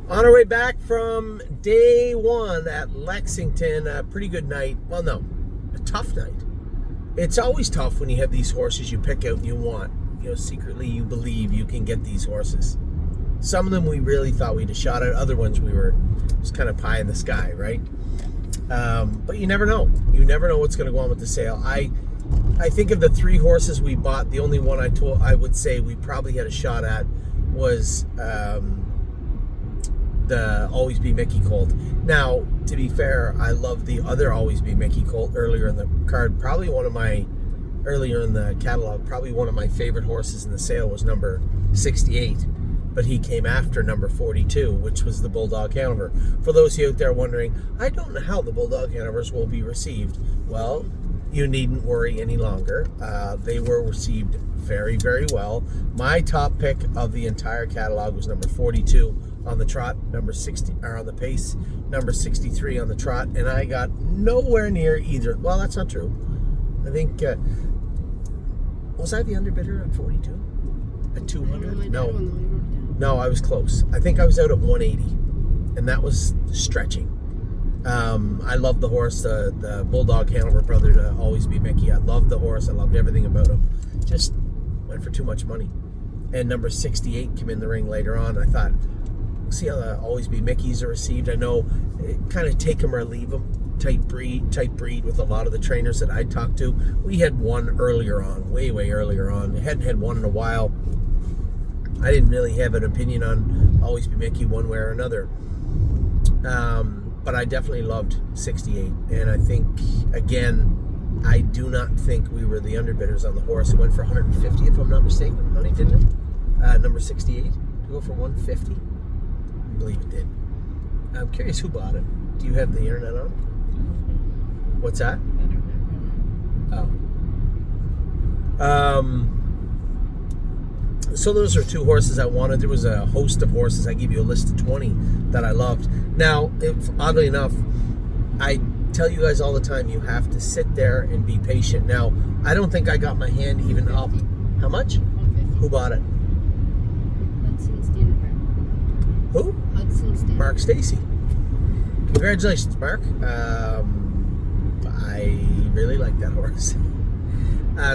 On our way back from day one at Lexington, a pretty good night. Well, no, a tough night. It's always tough when you have these horses you pick out and you want. You know, secretly you believe you can get these horses. Some of them we really thought we'd have shot at. Other ones we were just kind of pie in the sky, right? But you never know. You never know what's going to go on with the sale. I think of the three horses we bought, the only one I would say we probably had a shot at was the Always Be Mickey Colt. Now, to be fair, I love the other Always Be Mickey Colt earlier in the card. Earlier in the catalog, probably one of my favorite horses in the sale was number 68. But he came after number 42, which was the Bulldog Hanover. For those of you out there wondering, I don't know how the Bulldog Hanovers will be received. Well, you needn't worry any longer. They were received very, very well. My top pick of the entire catalog was number 42 on the trot, number 60 or on the pace, number 63 on the trot, and I got nowhere near either. Well, that's not true. I think was I the underbidder at 42? At 200? No, I was close. I think I was out at 180, and that was stretching. I loved the horse, the Bulldog Hanover brother to Always Be Mickey. I loved the horse. I loved everything about him. Just went for too much money. And number 68 came in the ring later on. I thought, see how the Always Be Mickeys are received. I know, kind of take them or leave them. Type breed with a lot of the trainers that I talked to. We had one earlier on, way earlier on. We hadn't had one in a while. I didn't really have an opinion on Always Be Mickey one way or another. But I definitely loved 68. And I think, again, I do not think we were the underbidders on the horse. It went for 150, if I'm not mistaken. Honey, didn't it? Number 68 to go for 150. I believe it did. I'm curious who bought it. Do you have the internet on? What's that? So those are two horses I wanted. There was a host of horses. I give you a list of 20 that I loved. Now, oddly enough, I tell you guys all the time, you have to sit there and be patient. Now, I don't think I got my hand even up. How much? 150. Who bought it? Hudson Stanford. Who? Hudson Stanford. Mark Stacy. Congratulations, Mark. I really like that horse.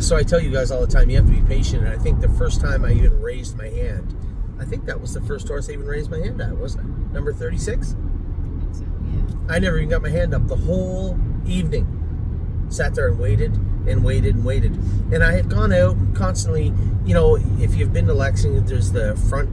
So I tell you guys all the time, you have to be patient. And I think the first time I even raised my hand, I think that was the first horse I even raised my hand at, wasn't it? Number 36? So, yeah. I never even got my hand up the whole evening. Sat there and waited and waited and waited. And I had gone out constantly, you know, if you've been to Lexington, there's the front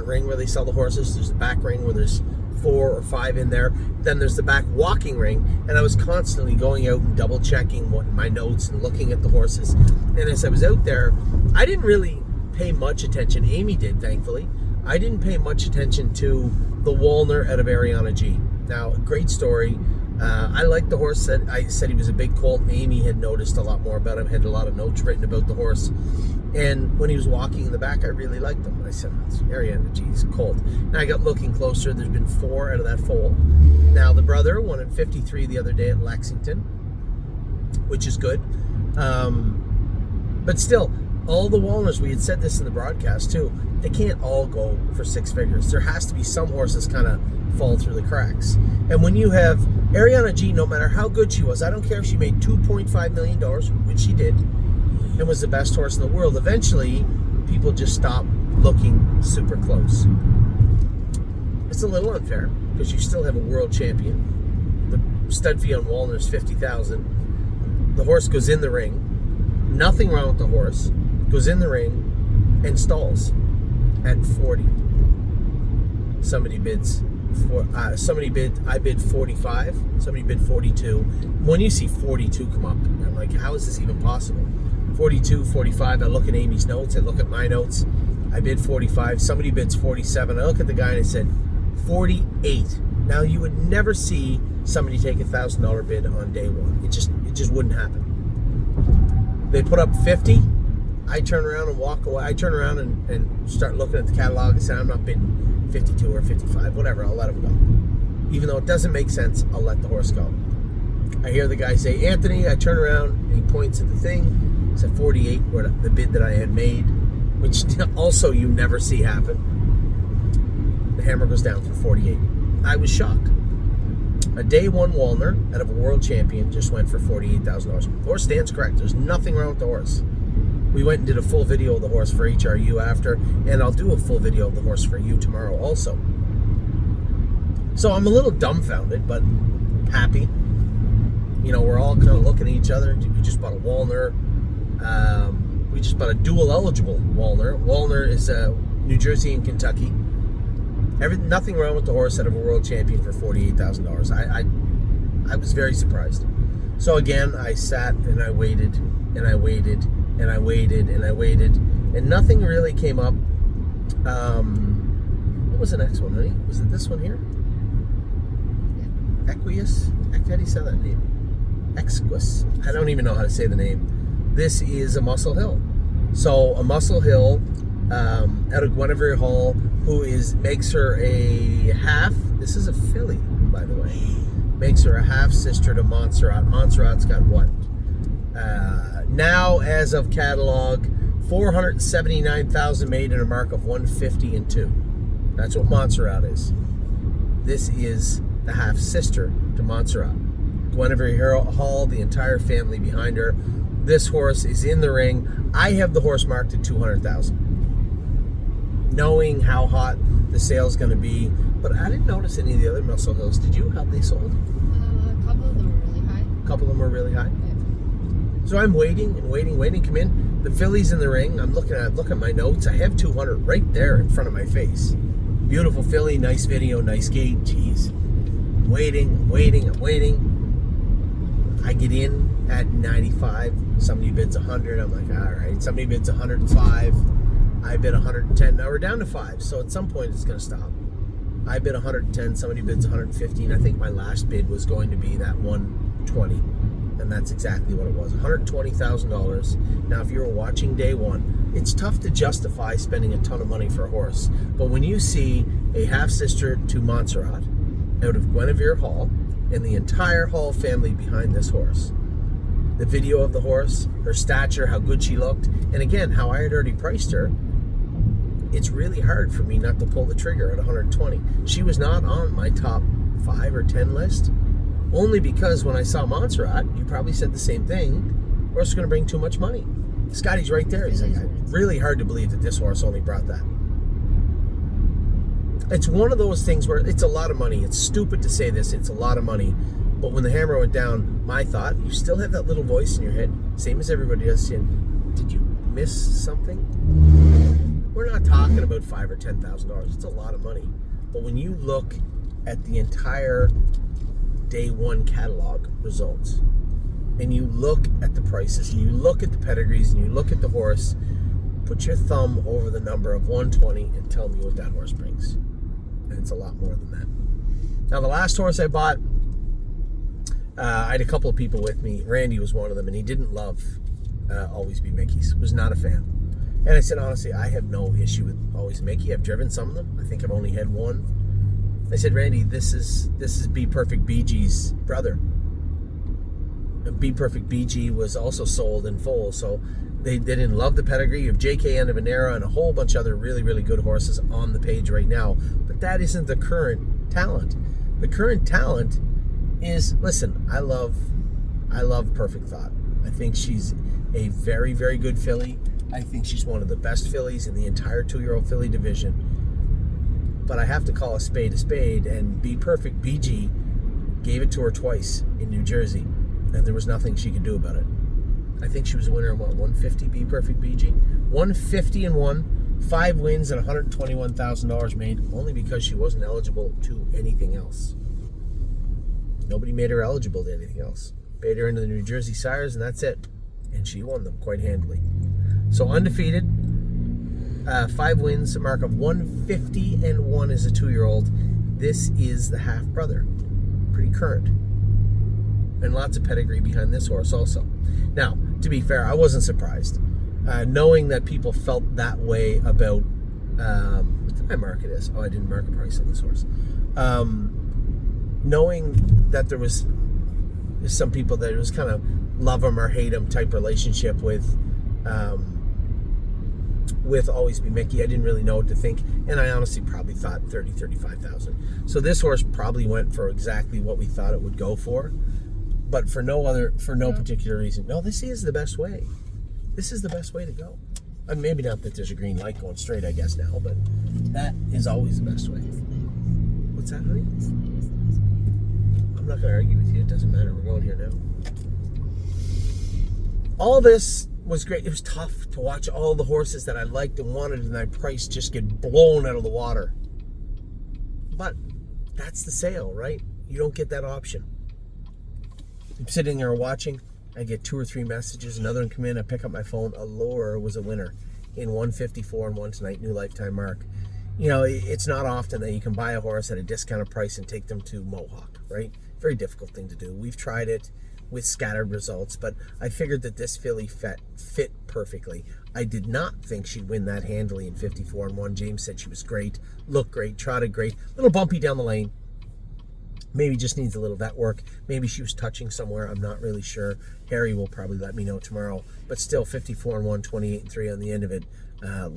ring where they sell the horses. There's the back ring where there's 4 or 5 in there. Then there's the back walking ring, and I was constantly going out and double checking my notes and looking at the horses. And as I was out there, I didn't really pay much attention. Amy did, thankfully. I didn't pay much attention to the Walner out of Ariana G. Now, great story. I liked the horse. I said he was a big colt. Amy had noticed a lot more about him, had a lot of notes written about the horse. And when he was walking in the back, I really liked him. I said, it's Ariana G's colt. Now I got looking closer. There's been 4 out of that foal. Now the brother won at 53 the other day at Lexington, which is good. But still, all the Walners, we had said this in the broadcast too, they can't all go for 6 figures. There has to be some horses kind of fall through the cracks. And when you have Ariana G, no matter how good she was, I don't care if she made $2.5 million, which she did, and was the best horse in the world, eventually people just stop looking super close. It's a little unfair because you still have a world champion. The stud fee on Walner is $50,000. The horse goes in the ring. Nothing wrong with the horse. Goes in the ring and stalls at 40. Somebody bids for. I bid 45. Somebody bid 42. When you see 42 come up, I'm like, how is this even possible? 42, 45. I look at Amy's notes. I look at my notes. I bid 45. Somebody bids 47. I look at the guy and I said 48. Now you would never see somebody take $1,000 bid on day one. It just wouldn't happen. They put up 50. I turn around and walk away. I turn around and start looking at the catalog and say, I'm not bidding 52 or 55, whatever. I'll let him go. Even though it doesn't make sense, I'll let the horse go. I hear the guy say, Anthony. I turn around and he points at the thing. It's at 48, where the bid that I had made, which also you never see happen. hammer goes down for 48. I was shocked. A day one Walner out of a world champion just went for $48,000. The horse stands correct. There's nothing wrong with the horse. We went and did a full video of the horse for HRU after, and I'll do a full video of the horse for you tomorrow also. So I'm a little dumbfounded, but happy. You know, we're all kind of looking at each other. We just bought a Walner. We just bought a dual eligible Walner. Walner is New Jersey and Kentucky. Nothing wrong with the horse out of a world champion for $48,000. I was very surprised. So again, I sat and I waited and I waited and I waited and I waited, and nothing really came up. What was the next one, honey? Was it this one here? Yeah. Equius? How do you say that name? Exquis. I don't even know how to say the name. This is a Muscle Hill. So a Muscle Hill out of Guinevere Hall, who makes her a half. This is a filly, by the way. Makes her a half sister to Montserrat. Montserrat's got what? Now, as of catalog, 479,000 made in a mark of 150 and 2. That's what Montserrat is. This is the half sister to Montserrat. Guinevere Hall, the entire family behind her. This horse is in the ring. I have the horse marked at 200,000. Knowing how hot the sale's going to be, but I didn't notice any of the other Muscle Hills. Did you? How they sold? A couple of them were really high. A couple of them were really high. Yeah. So I'm waiting and waiting. Come in. The filly's in the ring. I'm looking at my notes. I have 200 right there in front of my face. Beautiful filly, nice video, nice gait. Jeez. I'm waiting. I get in at 95. Somebody bids 100. I'm like, all right. Somebody bids 105. I bid 110. Now we're down to 5. So at some point it's going to stop. I bid 110. Somebody bids 115. I think my last bid was going to be that 120. And that's exactly what it was. $120,000. Now, if you were watching day one, it's tough to justify spending a ton of money for a horse. But when you see a half-sister to Montserrat out of Guinevere Hall and the entire Hall family behind this horse, the video of the horse, her stature, how good she looked, and again, how I had already priced her, it's really hard for me not to pull the trigger at 120. She was not on my top 5 or 10 list. Only because when I saw Montserrat, you probably said the same thing. Horse is going to bring too much money. Scotty's right there. He's like, really hard to believe that this horse only brought that. It's one of those things where it's a lot of money. It's stupid to say this. It's a lot of money. But when the hammer went down, my thought, you still have that little voice in your head, same as everybody else, saying, did you miss something? We're not talking about $5,000 or $10,000. It's a lot of money. But when you look at the entire day one catalog results, and you look at the prices, and you look at the pedigrees, and you look at the horse, put your thumb over the number of 120 and tell me what that horse brings. And it's a lot more than that. Now, the last horse I bought, I had a couple of people with me. Randy was one of them, and he didn't love Always Be Mickey's. Was not a fan. And I said, honestly, I have no issue with Always Mickey. I've driven some of them. I think I've only had one. I said, Randy, this is Be Perfect BG's brother. And Be Perfect BG was also sold in full, so they didn't love the pedigree. You have JK Anavanera and a whole bunch of other really, really good horses on the page right now. But that isn't the current talent. The current talent is, listen, I love Perfect Thought. I think she's a very, very good filly. I think she's one of the best fillies in the entire 2-year-old filly division. But I have to call a spade, and Be Perfect BG gave it to her twice in New Jersey, and there was nothing she could do about it. I think she was a winner of 150 Be Perfect BG? 150 and 1, 5 wins and $121,000 made, only because she wasn't eligible to anything else. Nobody made her eligible to anything else. Paid her into the New Jersey Sires, and that's it. And she won them quite handily. So undefeated, 5 wins, a mark of 150 and 1 as a 2-year-old. This is the half brother. Pretty current. And lots of pedigree behind this horse also. Now, to be fair, I wasn't surprised. Knowing that people felt that way about, what did I mark it as? Oh, I didn't mark a price on this horse. Knowing that there was some people that it was kind of love them or hate them type relationship with with Always Be Mickey. I didn't really know what to think, and I honestly probably thought 35,000. So this horse probably went for exactly what we thought it would go for, but for no particular reason. No, this is the best way. This is the best way to go. Maybe not that there's a green light going straight, I guess now, but that is always the best way. What's that, honey? I'm not going to argue with you. It doesn't matter. We're going here now. All this was great. It was tough to watch all the horses that I liked and wanted and I priced just get blown out of the water. But that's the sale, right? You don't get that option. I'm sitting there watching. I get 2 or 3 messages. Another one come in. I pick up my phone. Allure was a winner in 154 and 1 tonight. New lifetime mark. You know, it's not often that you can buy a horse at a discounted price and take them to Mohawk, right? Very difficult thing to do. We've tried it with scattered results, but I figured that this filly fit perfectly. I did not think she'd win that handily in 54 and 1. James said she was great, looked great, trotted great, a little bumpy down the lane. Maybe just needs a little vet work. Maybe she was touching somewhere. I'm not really sure. Harry will probably let me know tomorrow. But still, 54 and 1, 28 and 3 on the end of it.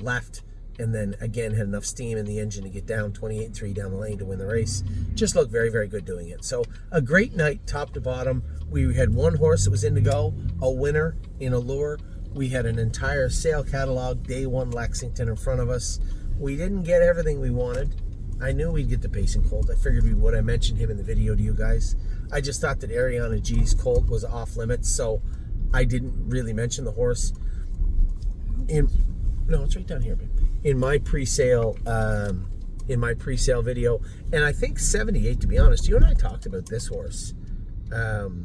Left, and then again had enough steam in the engine to get down 28 and 3 down the lane to win the race. Just looked very, very good doing it. So a great night, top to bottom. We had one horse that was in to go, a winner in Allure. We had an entire sale catalog, day 1 Lexington in front of us. We didn't get everything we wanted. I knew we'd get the Pacing Colt. I figured we would. I mentioned him in the video to you guys. I just thought that Ariana G's Colt was off limits, so I didn't really mention the horse. No, it's right down here, babe. In my pre-sale video, and I think 78. To be honest, you and I talked about this horse, the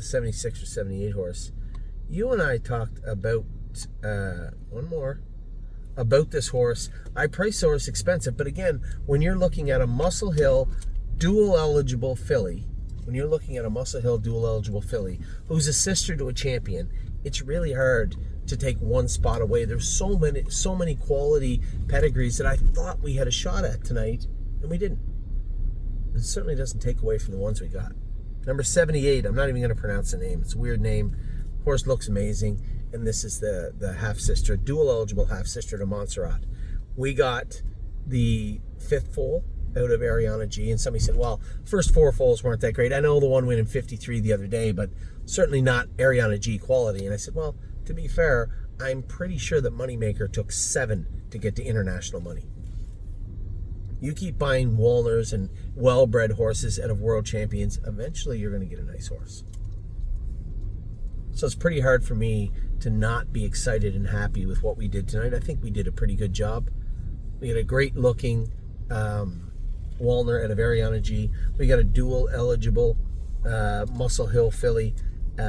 76 or 78 horse. You and I talked about one more. About this horse. I priced the horse expensive, but again, when you're looking at a Muscle Hill dual eligible filly, who's a sister to a champion, it's really hard to take one spot away. There's so many quality pedigrees that I thought we had a shot at tonight, and we didn't. It certainly doesn't take away from the ones we got. Number 78, I'm not even going to pronounce the name. It's a weird name. Horse looks amazing. And this is the half-sister, dual-eligible half-sister to Montserrat. We got the 5th foal out of Ariana G, and somebody said, well, first 4 foals weren't that great. I know the one went in 53 the other day, but certainly not Ariana G quality. And I said, well, to be fair, I'm pretty sure that Moneymaker took 7 to get to international money. You keep buying Walners and well-bred horses out of world champions, eventually you're going to get a nice horse. So it's pretty hard for me to not be excited and happy with what we did tonight. I think we did a pretty good job. We had a great looking Walner out of Ariana G. We got a dual eligible Muscle Hill filly,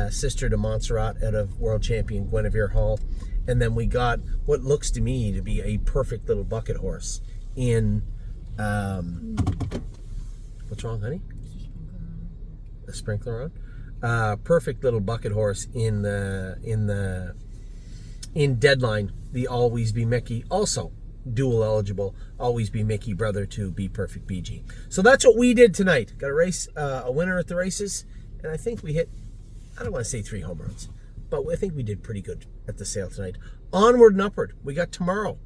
sister to Montserrat out of world champion Guinevere Hall. And then we got what looks to me to be a perfect little bucket horse in what's wrong, honey? A sprinkler on? Perfect little bucket horse in Deadline, the Always Be Mickey, also dual eligible, Always Be Mickey brother to Be Perfect BG. So that's what we did tonight. Got a race, a winner at the races, and I think we hit, I don't want to say 3 home runs, but I think we did pretty good at the sale tonight. Onward and upward. We got tomorrow,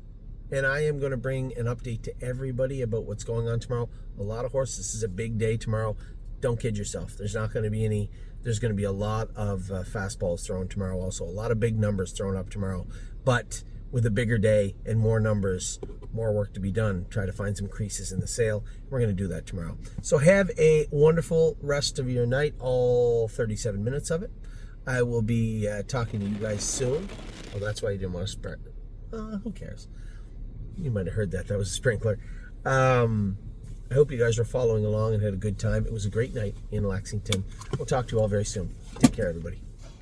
and I am going to bring an update to everybody about what's going on tomorrow. A lot of horses. This is a big day tomorrow. Don't kid yourself. There's not going to be any. There's going to be a lot of fastballs thrown tomorrow also. A lot of big numbers thrown up tomorrow. But with a bigger day and more numbers, more work to be done. Try to find some creases in the sale. We're going to do that tomorrow. So have a wonderful rest of your night, all 37 minutes of it. I will be talking to you guys soon. Oh, that's why you didn't want to spread. Who cares? You might have heard that. That was a sprinkler. I hope you guys are following along and had a good time. It was a great night in Lexington. We'll talk to you all very soon. Take care, everybody.